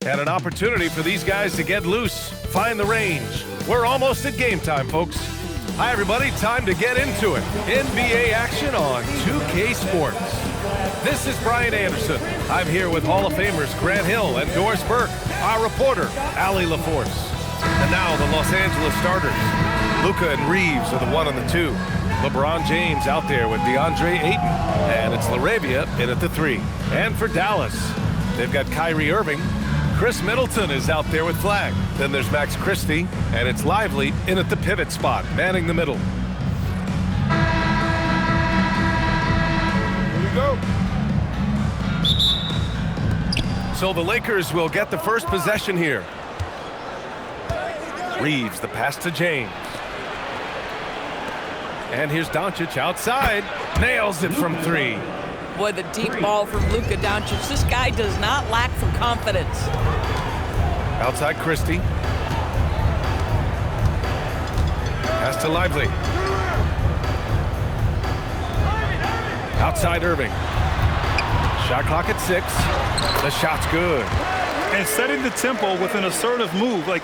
And an opportunity for these guys to get loose, find the range. We're almost at game time, folks. Hi, everybody. Time to get into it. NBA action on 2K Sports. This is Brian Anderson. I'm here with Hall of Famers Grant Hill and Doris Burke, our reporter, Allie LaForce. And now the Los Angeles starters. Luka and Reeves are the 1 and the 2. LeBron James out there with DeAndre Ayton. And it's LaRavia in at the 3. And for Dallas, they've got Kyrie Irving. Chris Middleton is out there with Flag. Then there's Max Christie, and it's Lively in at the pivot spot, manning the middle. Here we go. So the Lakers will get the first possession here. Reeves, the pass to James. And here's Doncic outside. Nails it from 3. Boy, the deep ball from Luka Doncic. This guy does not lack for confidence. Outside Christie. Pass to Lively. Outside Irving. Shot clock at 6. The shot's good. And setting the tempo with an assertive move. Like,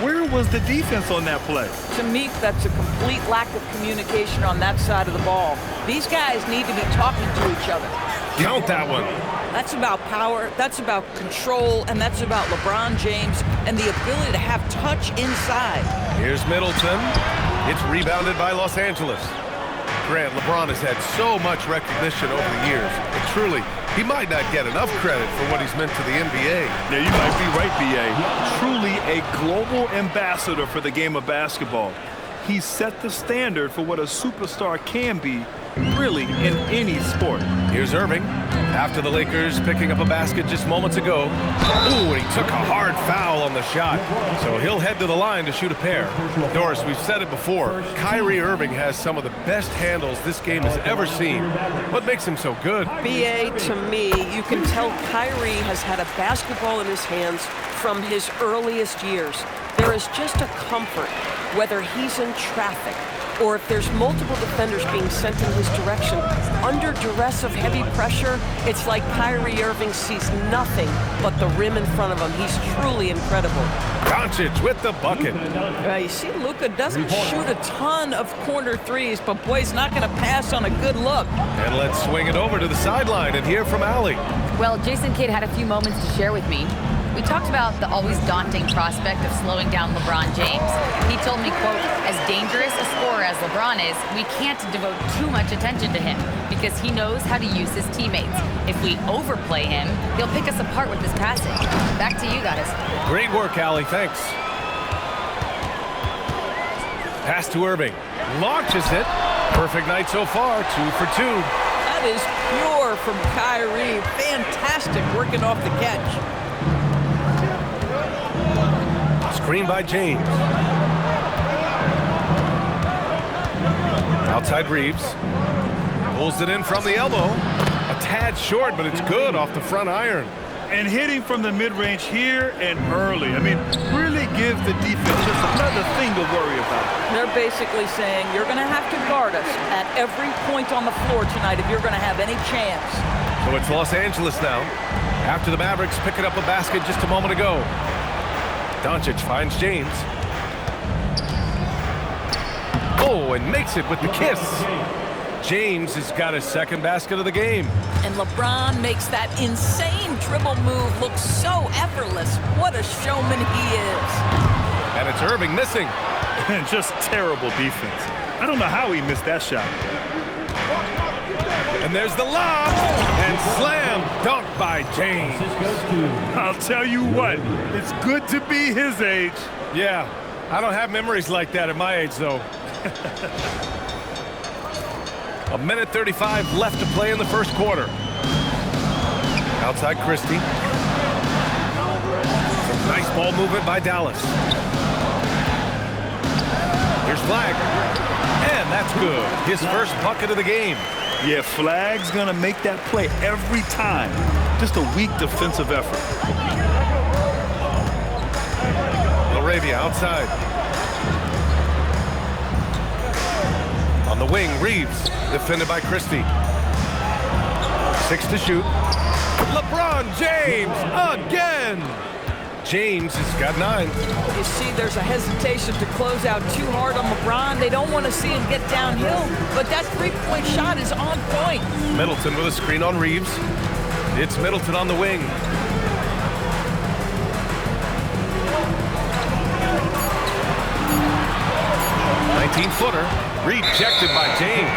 where was the defense on that play? To me, that's a complete lack of communication on that side of the ball. These guys need to be talking to each other. Count that one. That's about power, that's about control, and that's about LeBron James and the ability to have touch inside. Here's Middleton. It's rebounded by Los Angeles. Grant, LeBron has had so much recognition over the years. But truly, he might not get enough credit for what he's meant to the NBA. Yeah, you might be right, B.A. Truly a global ambassador for the game of basketball. He set the standard for what a superstar can be, really, in any sport. Here's Irving. After the Lakers picking up a basket just moments ago. Ooh, and he took a hard foul on the shot. So he'll head to the line to shoot a pair. Doris, we've said it before. Kyrie Irving has some of the best handles this game has ever seen. What makes him so good? B.A., to me, you can tell Kyrie has had a basketball in his hands from his earliest years. There is just a comfort, whether he's in traffic or if there's multiple defenders being sent in his direction. Under duress of heavy pressure, it's like Kyrie Irving sees nothing but the rim in front of him. He's truly incredible. Doncic with the bucket. You see, Luka doesn't shoot a ton of corner threes, but boy, he's not going to pass on a good look. And let's swing it over to the sideline and hear from Allie. Well, Jason Kidd had a few moments to share with me. We talked about the always daunting prospect of slowing down LeBron James. He told me, quote, as dangerous a scorer as LeBron is, we can't devote too much attention to him because he knows how to use his teammates. If we overplay him, he'll pick us apart with his passing. Back to you guys. Great work, Allie. Thanks. Pass to Irving. Launches it. Perfect night so far. 2 for 2. That is pure from Kyrie. Fantastic working off the catch. Screen by James. Outside Reeves. Pulls it in from the elbow. A tad short, but it's good off the front iron. And hitting from the mid-range here and early. I mean, really give the defense just another thing to worry about. They're basically saying you're going to have to guard us at every point on the floor tonight if you're going to have any chance. So it's Los Angeles now. After the Mavericks picking up a basket just a moment ago. Doncic finds James. Oh, and makes it with the kiss. James has got his second basket of the game. And LeBron makes that insane dribble move look so effortless. What a showman he is. And it's Irving missing. And just terrible defense. I don't know how he missed that shot. And there's the lob. And slam dunk by James. I'll tell you what, it's good to be his age. Yeah, I don't have memories like that at my age, though. 1:35 left to play in the first quarter. Outside Christie. Some nice ball movement by Dallas. Here's Flag. And that's good. His first bucket of the game. Yeah, Flag's going to make that play every time. Just a weak defensive effort. LaRavia outside. On the wing, Reeves, defended by Christie. 6 to shoot. LeBron James again. James has got 9. You see, there's a hesitation to close out too hard on LeBron. They don't want to see him get downhill, but that three-point shot is on point. Middleton with a screen on Reeves. It's Middleton on the wing. Footer rejected by James.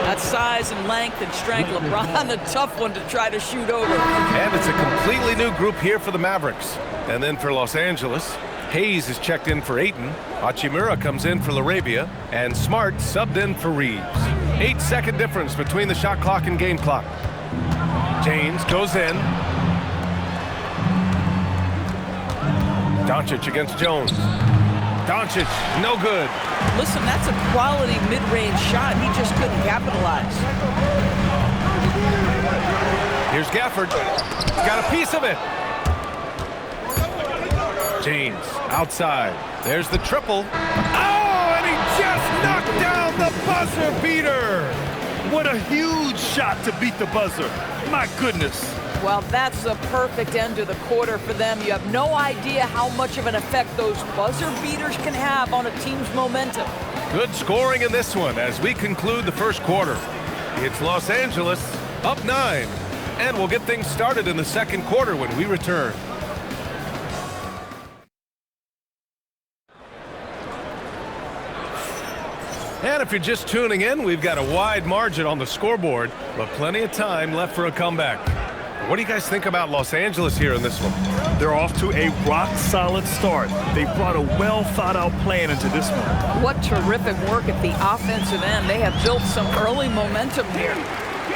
That size and length and strength, LeBron, a tough one to try to shoot over. And it's a completely new group here for the Mavericks. And then for Los Angeles, Hayes is checked in for Ayton. Hachimura comes in for LaRavia. And Smart subbed in for Reeves. 8-second difference between the shot clock and game clock. James goes in. Doncic against Jones. Doncic, no good. Listen, that's a quality mid-range shot. He just couldn't capitalize. Here's Gafford. Got a piece of it. James outside. There's the triple. Oh, and he just knocked down the buzzer beater. What a huge shot to beat the buzzer. My goodness. Well, that's the perfect end to the quarter for them. You have no idea how much of an effect those buzzer beaters can have on a team's momentum. Good scoring in this one as we conclude the first quarter. It's Los Angeles up 9, and we'll get things started in the second quarter when we return. And if you're just tuning in, we've got a wide margin on the scoreboard, but plenty of time left for a comeback. What do you guys think about Los Angeles here in this one? They're off to a rock-solid start. They brought a well-thought-out plan into this one. What terrific work at the offensive end. They have built some early momentum here.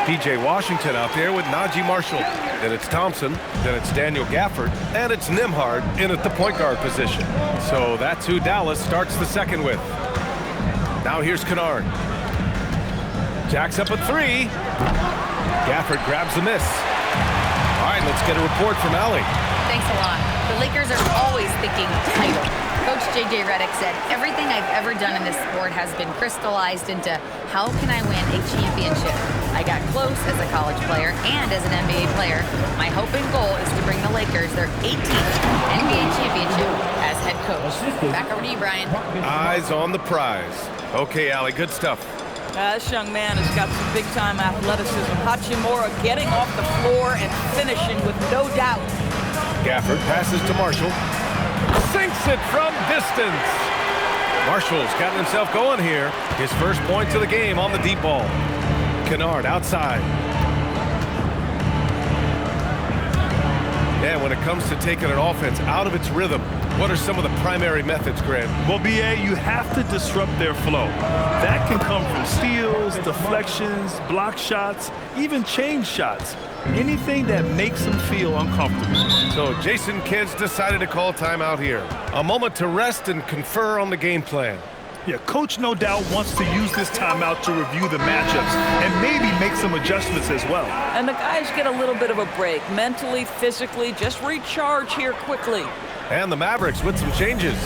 P.J. Washington out there with Najee Marshall. Then it's Thompson. Then it's Daniel Gafford. And it's Nembhard in at the point guard position. So that's who Dallas starts the second with. Now here's Kennard. Jacks up a 3. Gafford grabs the miss. All right, let's get a report from Allie. Thanks a lot. The Lakers are always thinking title. Coach J.J. Redick said, everything I've ever done in this sport has been crystallized into how can I win a championship? I got close as a college player and as an NBA player. My hope and goal is to bring the Lakers their 18th NBA championship as head coach. Back over to you, Brian. Eyes on the prize. Okay, Allie, good stuff. This young man has got some big-time athleticism. Hachimura getting off the floor and finishing with no doubt. Gafford passes to Marshall. Sinks it from distance. Marshall's gotten himself going here. His first point to the game on the deep ball. Kennard outside. And when it comes to taking an offense out of its rhythm, what are some of the primary methods, Grant? Well, B.A., you have to disrupt their flow. That can come from steals, deflections, block shots, even change shots. Anything that makes them feel uncomfortable. So Jason Kidd's decided to call timeout here. A moment to rest and confer on the game plan. Yeah, Coach no doubt wants to use this timeout to review the matchups and maybe make some adjustments as well. And the guys get a little bit of a break. Mentally, physically, just recharge here quickly. And the Mavericks with some changes.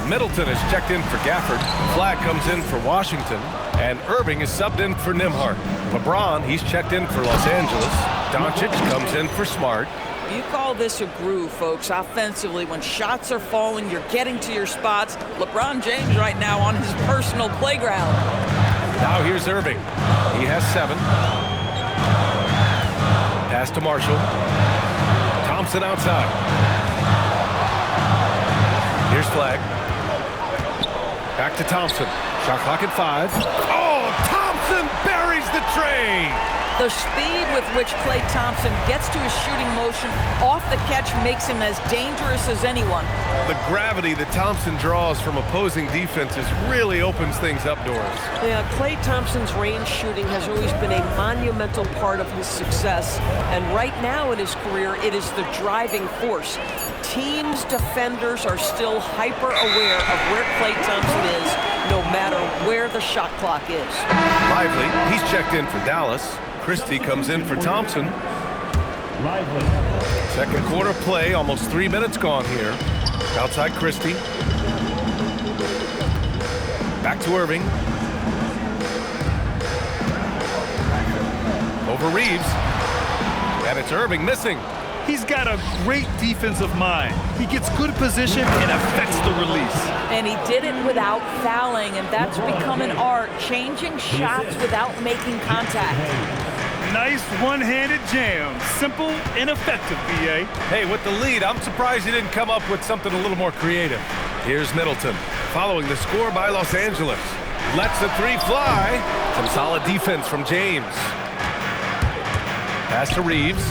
Middleton is checked in for Gafford. Flagg comes in for Washington. And Irving is subbed in for Nembhard. LeBron, he's checked in for Los Angeles. Doncic comes in for Smart. You call this a groove, folks. Offensively, when shots are falling, you're getting to your spots. LeBron James right now on his personal playground. Now here's Irving. He has 7. Pass to Marshall. Thompson outside. Here's Flagg. Back to Thompson. Shot clock at 5. Oh, Thompson buries the tray. The speed with which Klay Thompson gets to his shooting motion off the catch makes him as dangerous as anyone. The gravity that Thompson draws from opposing defenses really opens things up, Doris. Yeah, Klay Thompson's range shooting has always been a monumental part of his success. And right now in his career, it is the driving force. Teams' defenders are still hyper-aware of where Klay Thompson is, no matter where the shot clock is. Lively, he's checked in for Dallas. Christie comes in for Thompson. Second quarter play, almost 3 minutes gone here. Outside Christie. Back to Irving. Over Reeves. And it's Irving missing. He's got a great defensive mind. He gets good position and affects the release. And he did it without fouling, and that's become an art, changing shots without making contact. Nice one-handed jam. Simple and effective, B.A. Hey, with the lead, I'm surprised he didn't come up with something a little more creative. Here's Middleton, following the score by Los Angeles. Lets the three fly. Some solid defense from James. Pass to Reeves.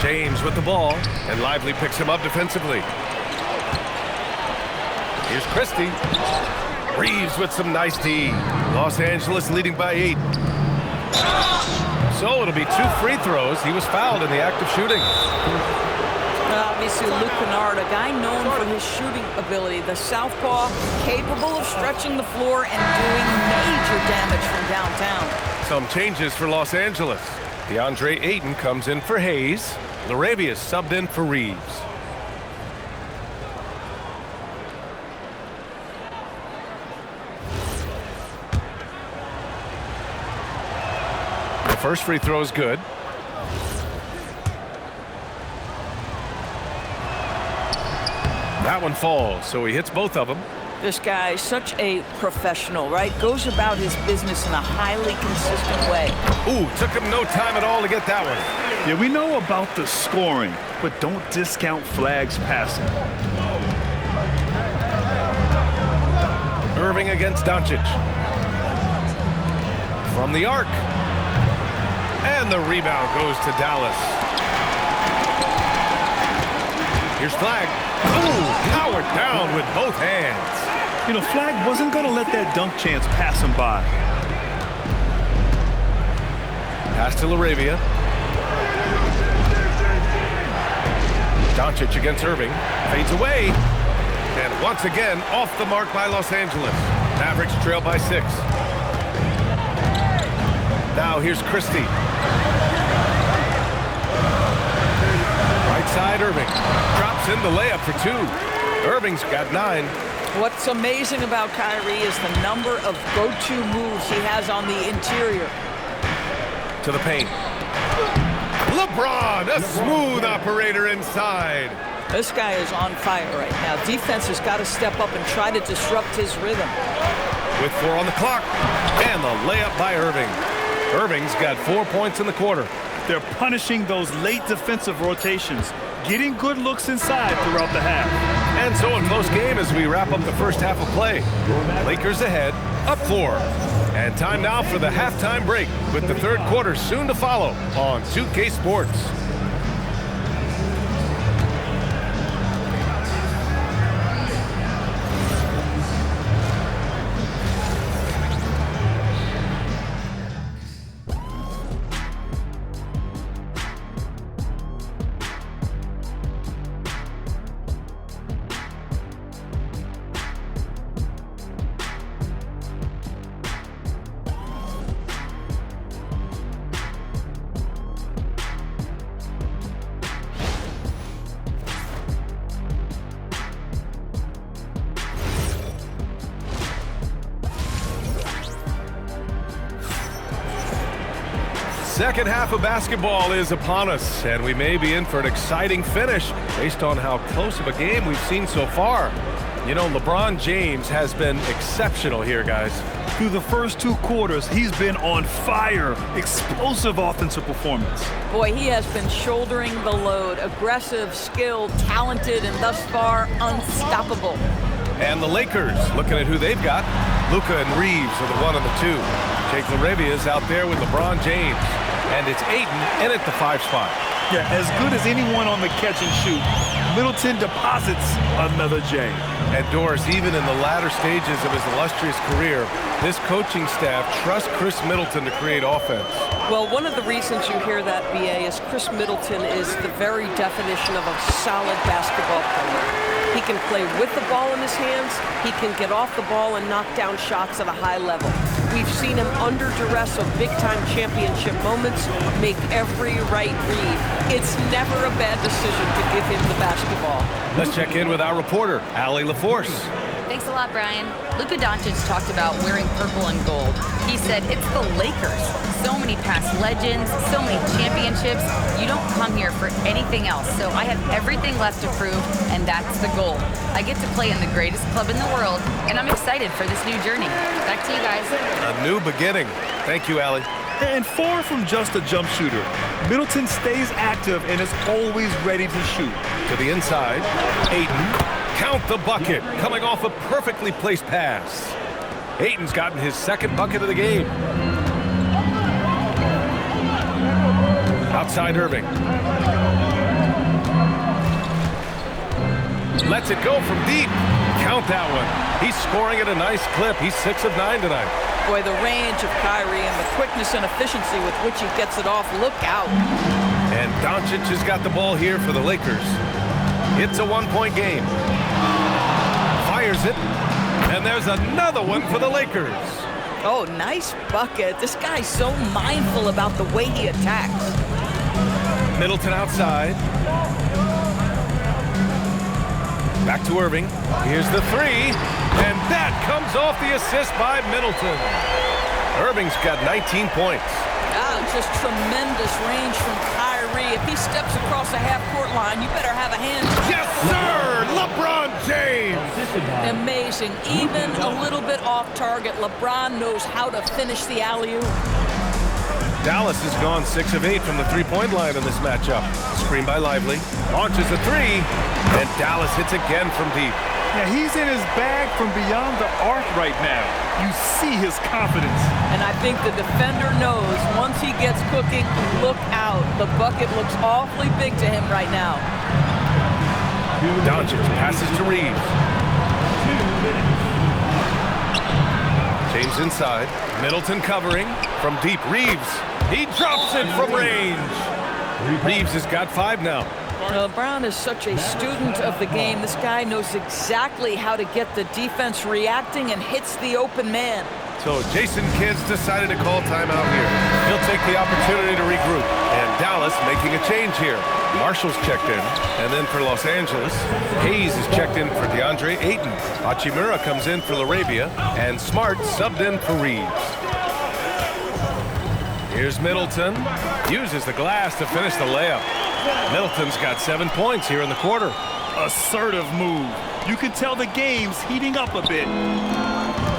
James with the ball, and Lively picks him up defensively. Here's Christie. Reeves with some nice D. Los Angeles leading by 8. So it'll be 2 free throws. He was fouled in the act of shooting. Obviously, Luke Kennard, a guy known for his shooting ability. The southpaw, capable of stretching the floor and doing major damage from downtown. Some changes for Los Angeles. DeAndre Ayton comes in for Hayes. Laravia subbed in for Reeves. The first free throw is good. That one falls, so he hits both of them. This guy is such a professional, right? Goes about his business in a highly consistent way. Ooh, took him no time at all to get that one. Yeah, we know about the scoring, but don't discount Flagg's passing. Irving against Doncic. From the arc. And the rebound goes to Dallas. Here's Flagg. Ooh, powered down with both hands. You know, Flagg wasn't going to let that dunk chance pass him by. Pass to Laravia. Doncic against Irving. Fades away. And once again, off the mark by Los Angeles. Mavericks trail by 6. Now here's Christie. Right side, Irving. Drops in the layup for 2. Irving's got 9. What's amazing about Kyrie is the number of go-to moves he has on the interior. To the paint. LeBron, a smooth operator inside. This guy is on fire right now. Defense has got to step up and try to disrupt his rhythm. With 4 on the clock. And the layup by Irving. Irving's got 4 points in the quarter. They're punishing those late defensive rotations, getting good looks inside throughout the half. And so a close game as we wrap up the first half of play. Lakers ahead, up 4. And time now for the halftime break, with the third quarter soon to follow on 2K Sports. Second half of basketball is upon us, and we may be in for an exciting finish based on how close of a game we've seen so far. You know, LeBron James has been exceptional here, guys. Through the first 2 quarters, he's been on fire. Explosive offensive performance. Boy, he has been shouldering the load. Aggressive, skilled, talented, and thus far unstoppable. And the Lakers, looking at who they've got. Luka and Reeves are the 1 and the 2. Jake Laravia is out there with LeBron James. And it's Ayton in at the 5 spot. Yeah, as good as anyone on the catch and shoot. Middleton deposits another J. And Doris, even in the latter stages of his illustrious career, this coaching staff trusts Chris Middleton to create offense. Well, one of the reasons you hear that, BA, is Chris Middleton is the very definition of a solid basketball player. He can play with the ball in his hands. He can get off the ball and knock down shots at a high level. We've seen him under duress of big-time championship moments make every right read. It's never a bad decision to give him the basketball. Let's check in with our reporter, Allie LaForce. Thanks a lot, Brian. Luka Doncic talked about wearing purple and gold. He said, it's the Lakers. So many past legends, so many championships. You don't come here for anything else. So I have everything left to prove, and that's the goal. I get to play in the greatest club in the world, and I'm excited for this new journey. Back to you guys. A new beginning. Thank you, Allie. And far from just a jump shooter, Middleton stays active and is always ready to shoot. To the inside, Ayton. Count the bucket, coming off a perfectly placed pass. Ayton's gotten his second bucket of the game. Outside Irving. Lets it go from deep. Count that one. He's scoring at a nice clip. He's 6 of 9 tonight. Boy, the range of Kyrie and the quickness and efficiency with which he gets it off. Look out. And Doncic has got the ball here for the Lakers. It's a one-point game. Fires it. And there's another one for the Lakers. Oh, nice bucket. This guy's so mindful about the way he attacks. Middleton outside. Back to Irving. Here's the three. And that comes off the assist by Middleton. Irving's got 19 points. Just tremendous range from Kyrie. If he steps across the half-court line, you better have a hand. Yes, sir! LeBron James! Amazing. Even a little bit off target, LeBron knows how to finish the alley-oop. Dallas has gone 6 of 8 from the three-point line in this matchup. Screen by Lively. Launches a three. And Dallas hits again from deep. Yeah, he's in his bag from beyond the arc right now. You see his confidence. And I think the defender knows once he gets cooking, look out. The bucket looks awfully big to him right now. Doncic passes to Reeves. James inside. Middleton covering from deep. Reeves. He drops it from range. Reeves has got 5 now. LeBron is such a student of the game. This guy knows exactly how to get the defense reacting and hits the open man. So Jason Kidd's decided to call timeout here. He'll take the opportunity to regroup. And Dallas making a change here. Marshall's checked in. And then for Los Angeles, Hayes is checked in for DeAndre Ayton. Hachimura comes in for LaRavia. And Smart subbed in for Reeves. Here's Middleton. Uses the glass to finish the layup. Middleton's got 7 points here in the quarter. Assertive move. You can tell the game's heating up a bit.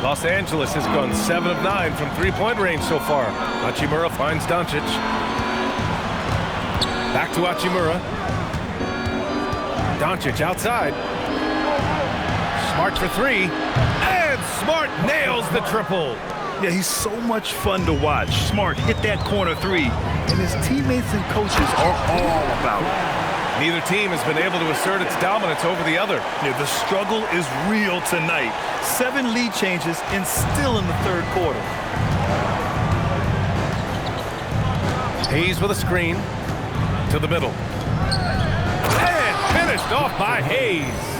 Los Angeles has gone 7 of 9 from three-point range so far. Hachimura finds Doncic. Back to Hachimura. Doncic outside. Smart for 3. And Smart nails the triple. Yeah, he's so much fun to watch. Smart hit that corner 3, and his teammates and coaches are all about it. Neither team has been able to assert its dominance over the other. Yeah, the struggle is real tonight. 7 lead changes and still in the third quarter. Hayes with a screen to the middle. And finished off by Hayes.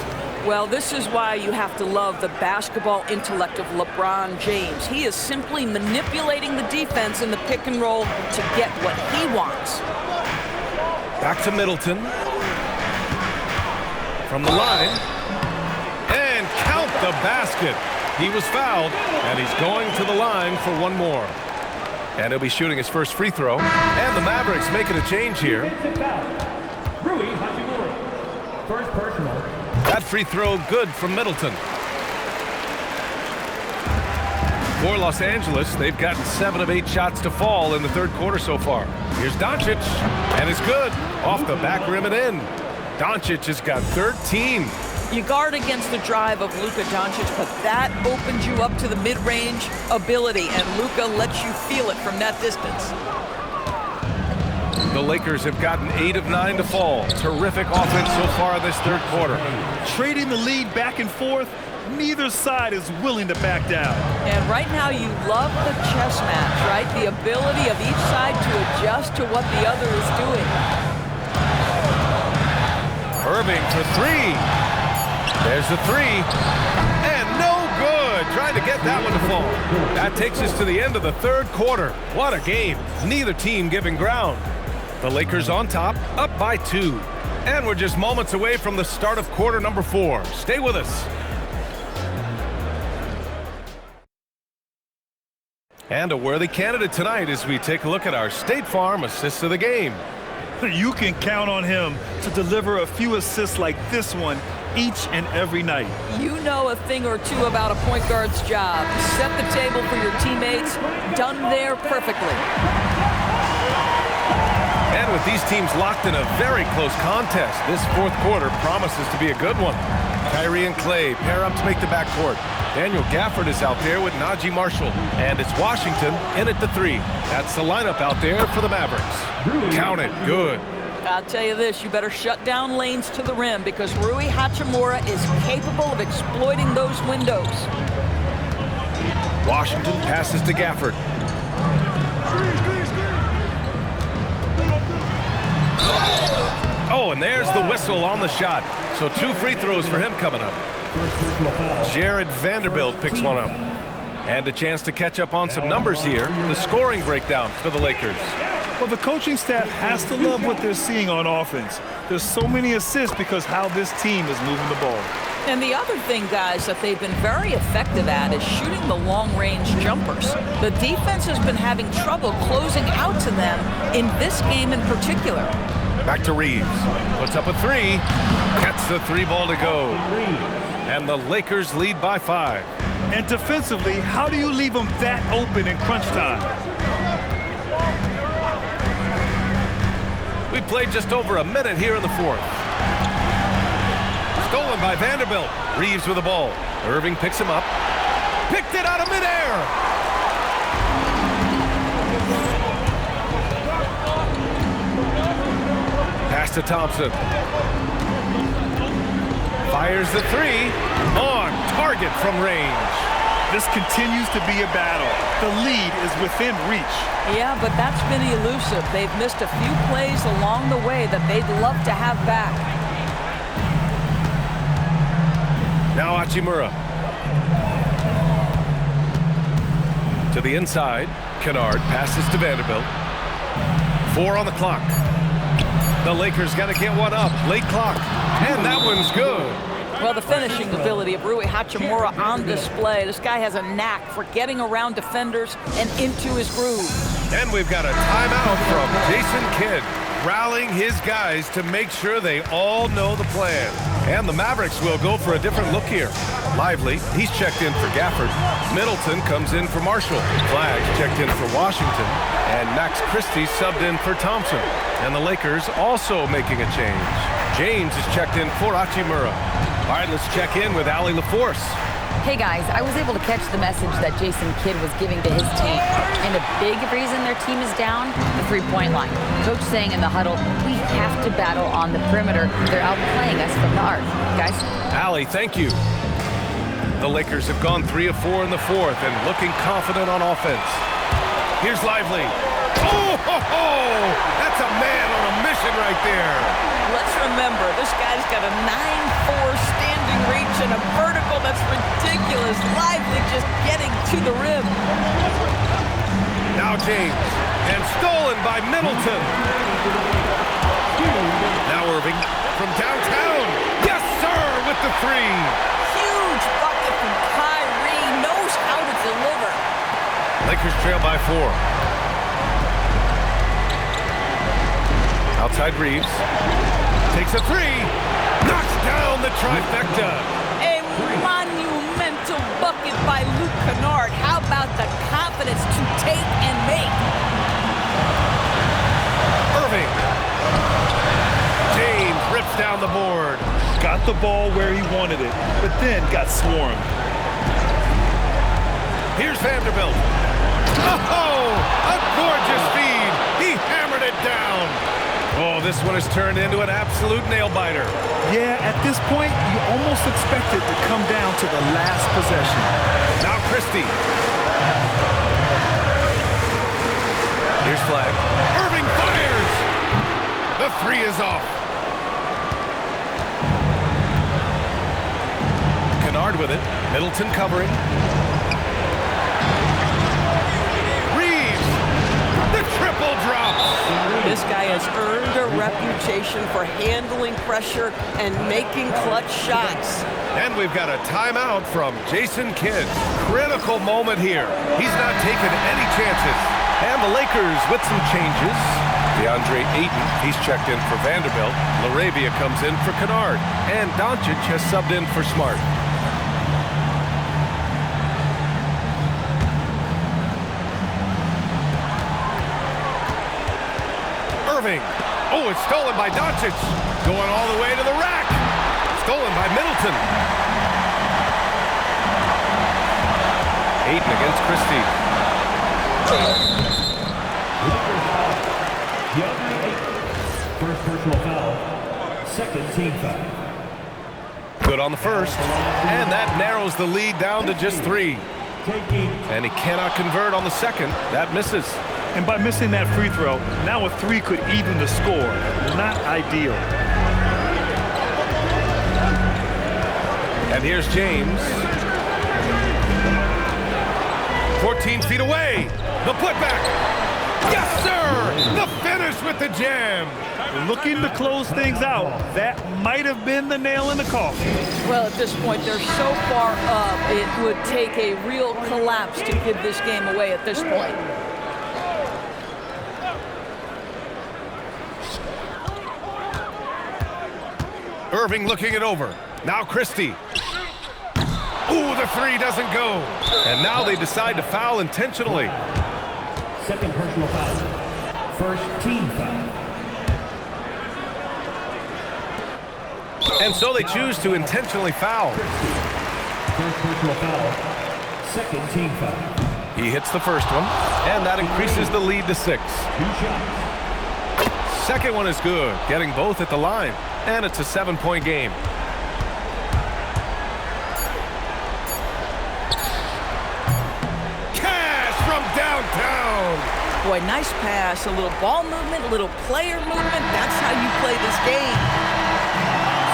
Well, this is why you have to love the basketball intellect of LeBron James. He is simply manipulating the defense in the pick and roll to get what he wants. Back to Middleton. From the line. And count the basket. He was fouled, and he's going to the line for one more. And he'll be shooting his first free throw. And the Mavericks making a change here. First personal. That free throw good from Middleton. For Los Angeles, they've gotten 7 of 8 shots to fall in the third quarter so far. Here's Doncic, and it's good. Off the back rim and in. Doncic has got 13. You guard against the drive of Luka Doncic, but that opens you up to the mid-range ability, and Luka lets you feel it from that distance. The Lakers have gotten 8 of 9 to fall. Terrific offense so far in this third quarter. Trading the lead back and forth, neither side is willing to back down. And right now you love the chess match, right? The ability of each side to adjust to what the other is doing. Irving for 3. There's the 3. And no good. Trying to get that one to fall. That takes us to the end of the third quarter. What a game. Neither team giving ground. The Lakers on top, up by 2. And we're just moments away from the start of quarter number 4. Stay with us. And a worthy candidate tonight as we take a look at our State Farm assists of the game. You can count on him to deliver a few assists like this one each and every night. You know a thing or two about a point guard's job. Set the table for your teammates. Done there perfectly. And with these teams locked in a very close contest, this fourth quarter promises to be a good one. Kyrie and Clay pair up to make the backcourt. Daniel Gafford is out there with Najee Marshall. And it's Washington in at the 3. That's the lineup out there for the Mavericks. Count it. Good. I'll tell you this, you better shut down lanes to the rim because Rui Hachimura is capable of exploiting those windows. Washington passes to Gafford. Oh, and there's the whistle on the shot. So 2 free throws for him coming up. Jared Vanderbilt picks one up. And a chance to catch up on some numbers here. The scoring breakdown for the Lakers. Well, the coaching staff has to love what they're seeing on offense. There's so many assists because how this team is moving the ball. And the other thing, guys, that they've been very effective at is shooting the long-range jumpers. The defense has been having trouble closing out to them in this game in particular. Back to Reeves. Puts up a 3. Gets the 3 ball to go. And the Lakers lead by 5. And defensively, how do you leave them that open in crunch time? We played just over a minute here in the fourth. Stolen by Vanderbilt. Reeves with the ball. Irving picks him up. Picked it out of midair. Pass to Thompson. Fires the 3. On target from range. This continues to be a battle. The lead is within reach. Yeah, but that's been elusive. They've missed a few plays along the way that they'd love to have back. Now Hachimura. To the inside. Kennard passes to Vanderbilt. 4 on the clock. The Lakers got to get one up. Late clock. And that one's good. Well, the finishing ability of Rui Hachimura on display. This guy has a knack for getting around defenders and into his groove. And we've got a timeout from Jason Kidd, rallying his guys to make sure they all know the plan. And the Mavericks will go for a different look here. Lively, he's checked in for Gafford. Middleton comes in for Marshall. Flaggs checked in for Washington. And Max Christie subbed in for Thompson. And the Lakers also making a change. James is checked in for Hachimura. All right, let's check in with Allie LaForce. Hey guys, I was able to catch the message that Jason Kidd was giving to his team. And a big reason their team is down, the three-point line. Coach saying in the huddle, we have to battle on the perimeter. They're outplaying us from the arc. Guys? Allie, thank you. The Lakers have gone 3 of 4 in the fourth and looking confident on offense. Here's Lively. Oh, ho, ho! That's a man on a mission right there. Let's remember, this guy's got a 9'4" standing reach and a vertical that's ridiculous. Lively just getting to the rim. Now James, and stolen by Middleton. Now Irving from downtown. Yes, sir, with the 3. Huge bucket from Kyrie. Knows how to deliver. Lakers trail by 4. Outside Reeves. Takes a 3. Knocks down the trifecta. A monumental bucket by Luke Kennard. How about the confidence to take and make? Irving. James rips down the board. Got the ball where he wanted it, but then got swarmed. Here's Vanderbilt. Oh, a gorgeous feed. He hammered it down. Oh, this one has turned into an absolute nail-biter. Yeah, at this point, you almost expect it to come down to the last possession. Now Christie. Here's Flag. Irving fires. The 3 is off. Kennard with it. Middleton covering. Reeves. The triple drops. This guy has earned a reputation for handling pressure and making clutch shots. And we've got a timeout from Jason Kidd. Critical moment here. He's not taking any chances. And the Lakers with some changes. DeAndre Ayton, he's checked in for Vanderbilt. LaRavia comes in for Kennard. And Doncic has subbed in for Smart. Irving. Oh, it's stolen by Doncic. Going all the way to the rack. Stolen by Middleton. Ayton against Christie. First personal foul. Second team foul. Good on the first. And that narrows the lead down to just 3. And he cannot convert on the second. That misses. And by missing that free throw, now a 3 could even the score. Not ideal. And here's James. 14 feet away. The putback. Yes, sir! The finish with the jam. Looking to close things out. That might have been the nail in the coffin. Well, at this point, they're so far up, it would take a real collapse to give this game away at this point. Irving looking it over. Now Christie. Ooh, the 3 doesn't go. And now they decide to foul intentionally. Second personal foul. First team foul. And so they choose to intentionally foul. First personal foul. Second team foul. He hits the first one, and that increases the lead to 6. 2 shots. Second one is good, getting both at the line. And it's a 7-point game. Cash from downtown. Boy, nice pass, a little ball movement, a little player movement. That's how you play this game.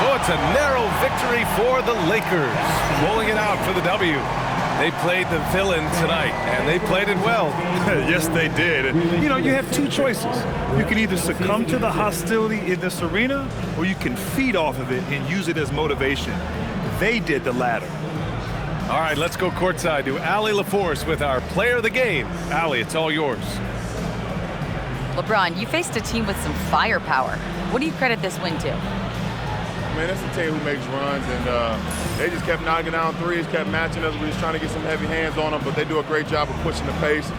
So it's a narrow victory for the Lakers, rolling it out for the W. They played the villain tonight, and they played it well. Yes, they did. You know, you have 2 choices. You can either succumb to the hostility in this arena, or you can feed off of it and use it as motivation. They did the latter. All right, let's go courtside to Allie LaForce with our player of the game. Allie, it's all yours. LeBron, you faced a team with some firepower. What do you credit this win to? Man, that's a team who makes runs, and they just kept knocking down threes, kept matching us. We was trying to get some heavy hands on them, but they do a great job of pushing the pace.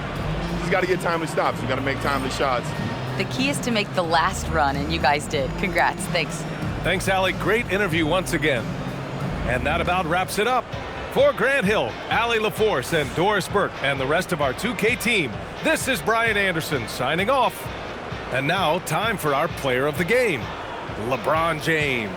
Just got to get timely stops. You got to make timely shots. The key is to make the last run, and you guys did. Congrats. Thanks. Thanks, Allie. Great interview once again. And that about wraps it up. For Grant Hill, Allie LaForce, and Doris Burke, and the rest of our 2K team, this is Brian Anderson signing off. And now, time for our player of the game, LeBron James.